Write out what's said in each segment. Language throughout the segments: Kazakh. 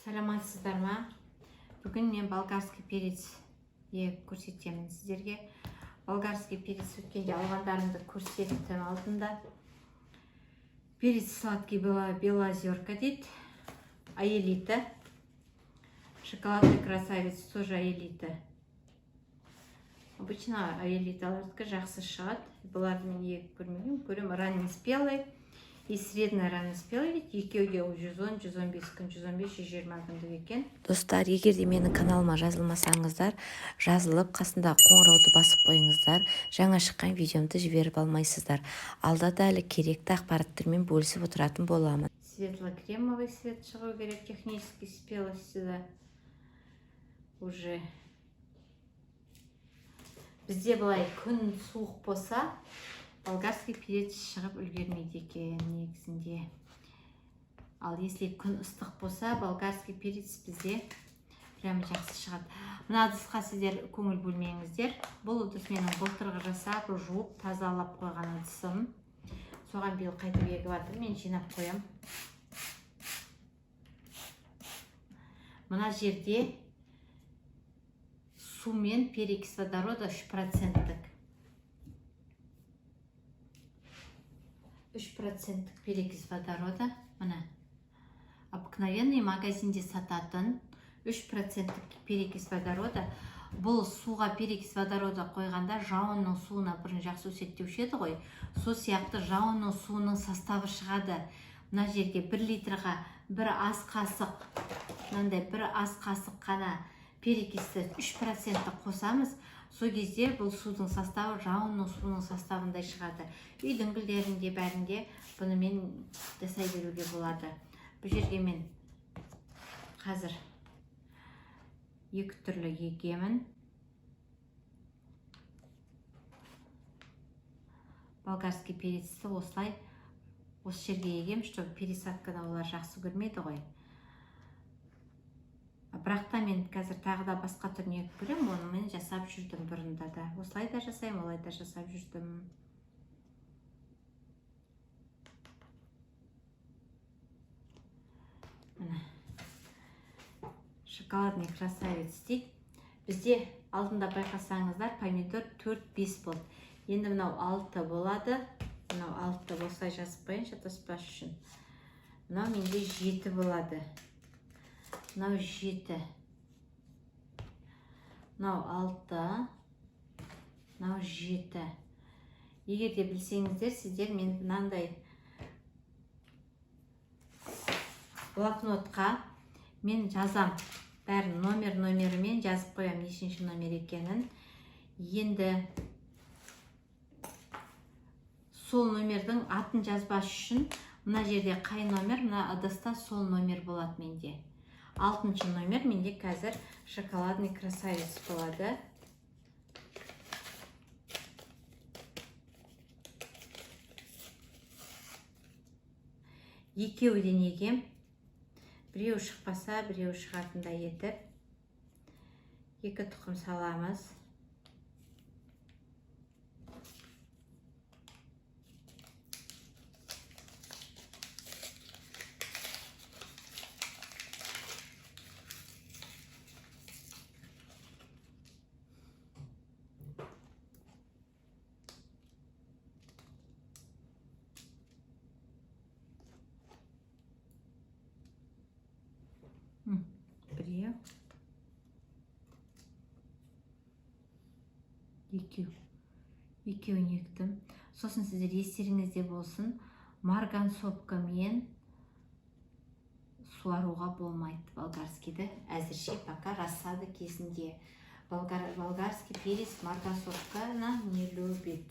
Саламатсыздар ма? Бүгін мен болгарский перец көрсетемін сіздерге. Болгарский перец өткенде алғандарымды көрсеттім алдында. Перец сладкий Белозерка дейді. Аэлита. Шоколадный красавец тоже аэлита. Обычно аэлиталардікі жақсы шығады. Бұларды мен егіп көрмеген. Көрем ранний спелый и средний ранний спелый дейді. Екеуі де 110-115 күн, 115-120 күндік екен. Достар, егер де менің каналыма жазылмасаңыздар, жазылып қасында қоңырауды басып қойыңыздар. Жаңа шыққан видеомды жіберіп алмайсыздар. Алда да әлі керекті ақпараттармен бөлісіп отыратын боламын. Светло-кремовый цвет шығу керек, технический спелости да уже. Бізде былай күн суық болса, болгарский перец шығып үлгермейді екен негізінде. Ал если күн ыстық болса, болгарский перец бізде прямо жақсы шығады. Мына ыдысқа сіздер көңіл бөлмеңіздер. Бұл ыдыс менің былтырғы жасап, жуып, тазалап қойған ыдысым. Соған биыл қайтып егіп жатыр, мен жинап қоям. Мына жерде су мен перекись водорода 3%. 3% перекись водорода. Мына обыкновенный магазинде сататын 3% перекись водорода. Бұл суға перекись водорода қойғанда жауынның суына бұрын жақсы өседі деуші еді ғой. Сол сияқты жауынның суының составы шығады. Мына жерге 1 литрға бір ас қасық, мынандай бір ас қасық қана перекисті 3% қосамыз. Сол кезде бұл судың составы жауынның суының составындай шығады. Үйдің гүлдерінде бәрінде бұнымен жасай беруге болады. Бұл жерге мен қазір 2 түрлі егемін. Болгарский перецті осылай осы жерге егем, чтобы пересадканы олар жақсы көрмейді ғой. Бірақ та мен қазір тағы да басқа түріне егіп көремін, оны мен жасап жүрдім бұрында да. Осылай да жасаймын, олай да жасап жүрдім. Міне. Шоколадный красавец дейді. Бізде алдында байқасаңыздар, помидор 4-5 болды. Енді мынау 6 болады. Мынау 6 болса жазып қойын, шатаспас үшін. Мынау менде 7 болады. Мынау 7. Мынау 6. Мынау 7. Егер де білсеңіздер, сіздер мен мынандай блокнотқа мен жазам. Бәрін номерімен жазып қоям, нешінші номер екенін. Енді сол номердің атын жазбас үшін мына жерде қай номер, мына ыдыста сол номер болады менде. 6-шы номер менде қазір шоколадный красавец болады. Екеуден егем. Біреу шықпаса, біреу шығатындай етіп. 2 тұқым саламыз. Біреу. 2. Екеуін ектім. Сосын сіздер естеріңізде болсын, марганцовкамен суаруға болмайды болгарскийді. Әзірше пока рассада кезінде. Болгарский перец марганцовканы не любит.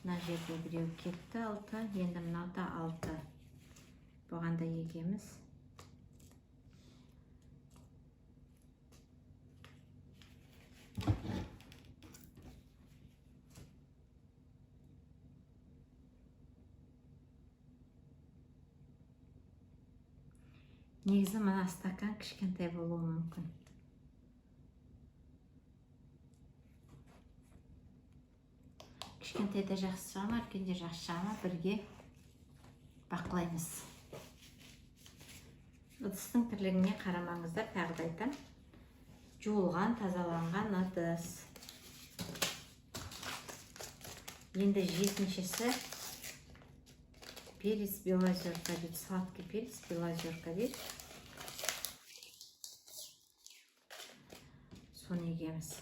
Мына жерде біреу кетті 6, енді мынау да 6. Бұғанда егеміз. Негізі мына стакан кішкентай болуы мүмкін. Кішкентай да жақсы шыға ма, үлкен де жақсы шыға ма, бірге бақылаймыз. Ыдыстың тірлігіне қарамаңыздар, тағы да айтам. Жуылған, тазаланған ыдыс. Енді жетіншісі перец белозерка дейді, сладкий перец белозерка дейді. Соны егеміз.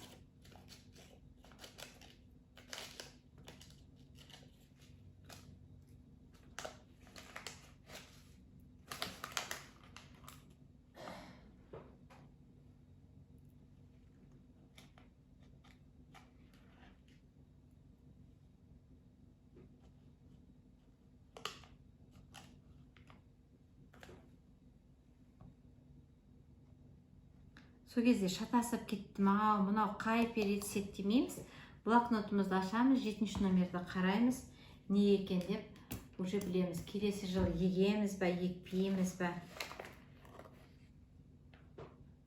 Сол кезде шатасып кетті, мынау қай перец еді демейміз. Блокнотымызды ашамыз, 7-ші номерді қараймыз, не екен деп уже білеміз. Келесі жылы егеміз бе, екпейміз бе.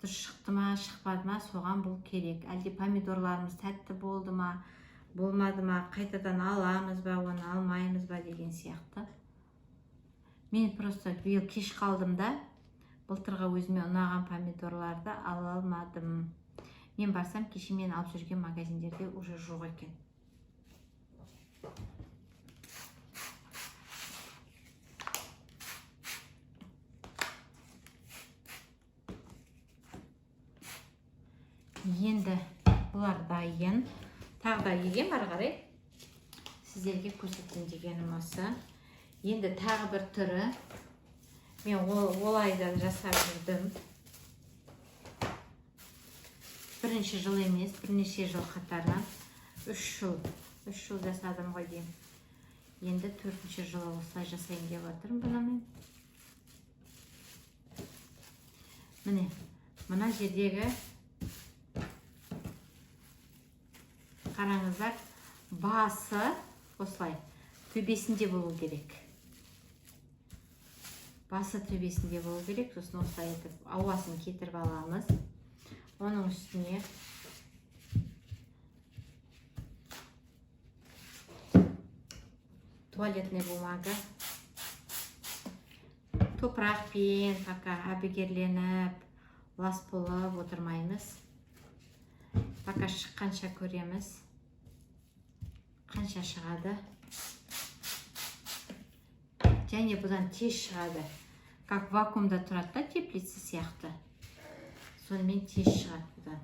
Дұрыс шықты ма, шықпады ма, соған бұл керек. Әлде помидорларымыз тәтті болды ма, болмады ма, қайтадан аламыз ба, оны алмаймыз ба деген сияқты. Мен просто биыл кеш қалдым да, былтырға өзіме ұнаған помидорларды ала алмадым. Мен барсам, кеше мен алып жүрген магазиндерде уже жоқ екен. Енді бұлар дайын. Тағы да егем ары қарай. Сіздерге көрсетейін дегенім осы. Енді тағы бір түрі. Мен олайда жасап жүрдім. Бірінші жыл емес, бірнеше жыл қатарынан. 3 жыл жасадым ғой деймін. Енді 4-ші жылы осылай жасайын деп отырмын бұны мен. Міне, мына жердегі қараңыздар, басы осылай төбесінде болу керек. Басы төбесінде болу керек, сосын осылай етіп ауасын кетіріп аламыз. Оның үстіне туалетный бумага. Топырақпен пока әбігерленіп, лас болып отырмаймыз. Пока шыққанша көреміз. Қанша шығады. Және бұдан тез шығады. Как вакуумда тұрады да, теплица сияқты. Сонымен тез шығады бұдан.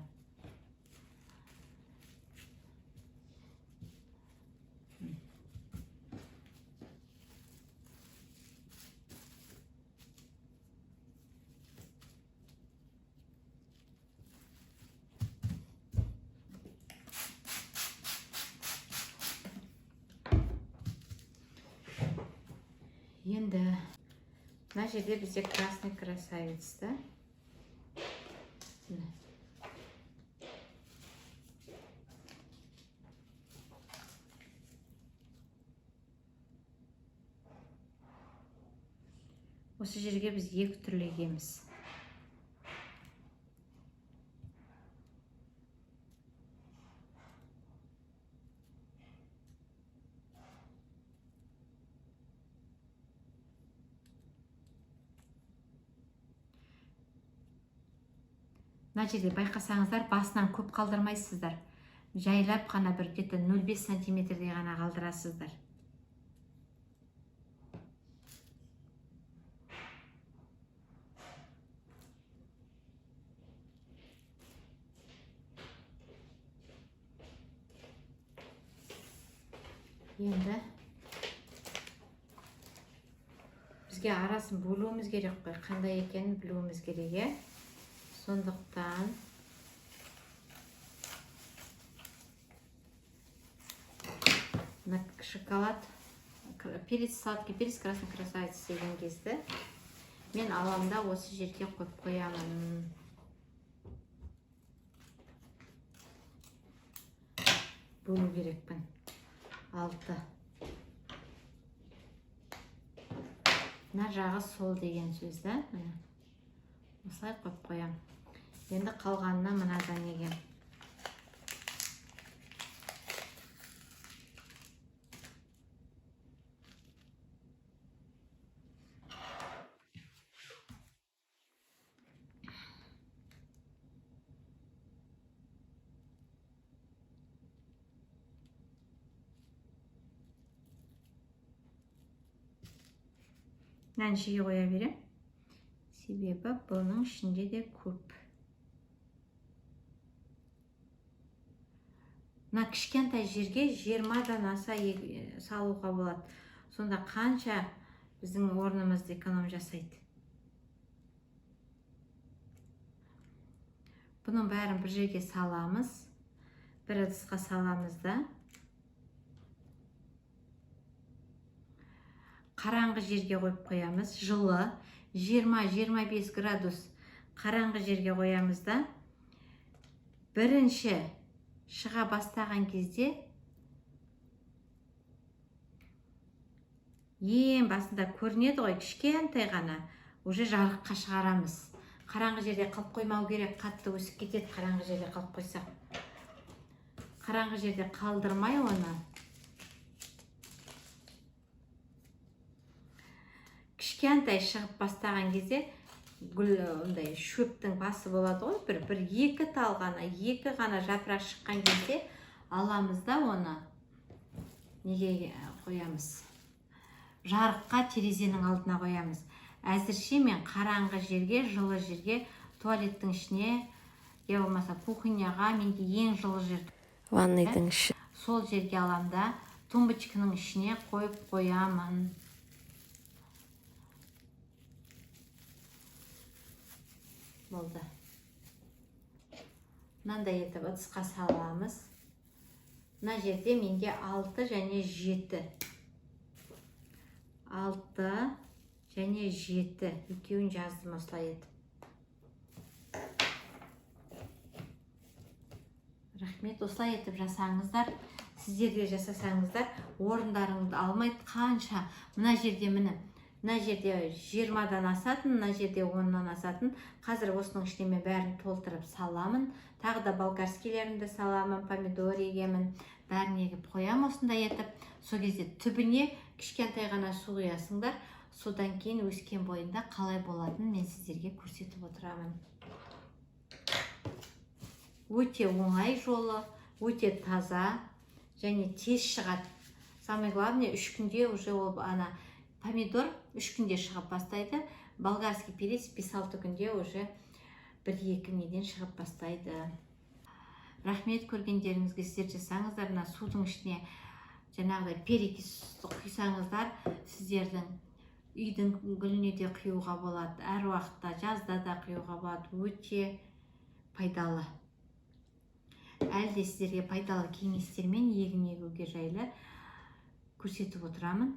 Енді мына жерде бізде красный красавец да. Осы жерге біз 2 түрлі егеміз. Мына жерде байқасаңыздар, басынан көп қалдырмайсыздар. Жайлап қана бір где-то 0,5 сантиметрдей ғана қалдырасыздар. Енді бізге арасын бөлуіміз керек қой, қандай екенін білуіміз керек. Сондықтан шоколад, перец, сладкий перец, красный красавец деген кезде мен аламда осы жерге қойып қоямын. Бөлу керекпін. 6. Мына жағы сол деген сөз да. Осылай қойып қоям. Енді қалғанына мынадан егем. нәншіге қоя берем. Себебі бұның ішінде де көп. Мына кішкентай жерге 20-дан аса салуға болады. Сонда қанша біздің орнымызды эконом жасайды. Бұның бәрін бір жерге саламыз. Бір ыдысқа саламыз да. Қараңғы жерге қойып қоямыз. Жылы 20-25 градус қараңғы жерге қоямыз да. Бірінші шыға бастаған кезде ең басында көрінеді ғой, кішкентай ғана уже жарыққа шығарамыз. Қараңғы жерде қалып қоймау керек, қатты өсіп кетеді қараңғы жерде қалып қойсақ. Қараңғы жерде қалдырмай оны кішкентай шығып бастаған кезде гүл ондай шөптің басы болады ғой, бір екі тал ғана, екі ғана жапырақ шыққан кезде аламыз да оны неге қоямыз? Жарыққа, терезенің алдына қоямыз. Әзірше мен қараңғы жерге, жылы жерге, туалеттің ішіне, я болмаса кухняға, менде ең жылы жер ванныйдың іші. Сол жерге алам да, тумбочканың ішіне қойып қоямын. Болды. Мынандай етіп ыдысқа саламыз. Мына жерде менде 6 және 7. 6 және 7. Екеуін жаздым осылай етіп. Рахмет, осылай етіп жасаңыздар. Сіздерге жасасаңыздар, орындарыңды алмайды. Қанша мына жерде міне. Мына жерде 20-дан асатын, мына жерде 10-нан асатын. Қазір осының ішіне мен бәрін толтырып саламын. Тағы да болгарскийлерімді саламын, помидор егемін. Бәрін егіп қоям осындай етіп. Сол кезде түбіне кішкентай ғана су құясыңдар. Содан кейін өскен бойында қалай болатынын мен сіздерге көрсетіп отырамын. Өте оңай жолы, өте таза және тез шығады. Самое главное, 3 күнде уже ол ана помидор 3 күнде шығып бастайды. Болгарский перец 5-6 күнде уже 1-2 неден шығып бастайды. Рахмет, көргендеріңізге. Сіздер жасаңыздар. Мына судың ішіне жаңағыдай перекис құйсаңыздар, сіздердің үйдің гүліне де құюға болады. Әр уақытта, жазда да құюға болады. Өте пайдалы. Әлде сіздерге пайдалы кеңестермен егін егуге жайлы көрсетіп отырамын.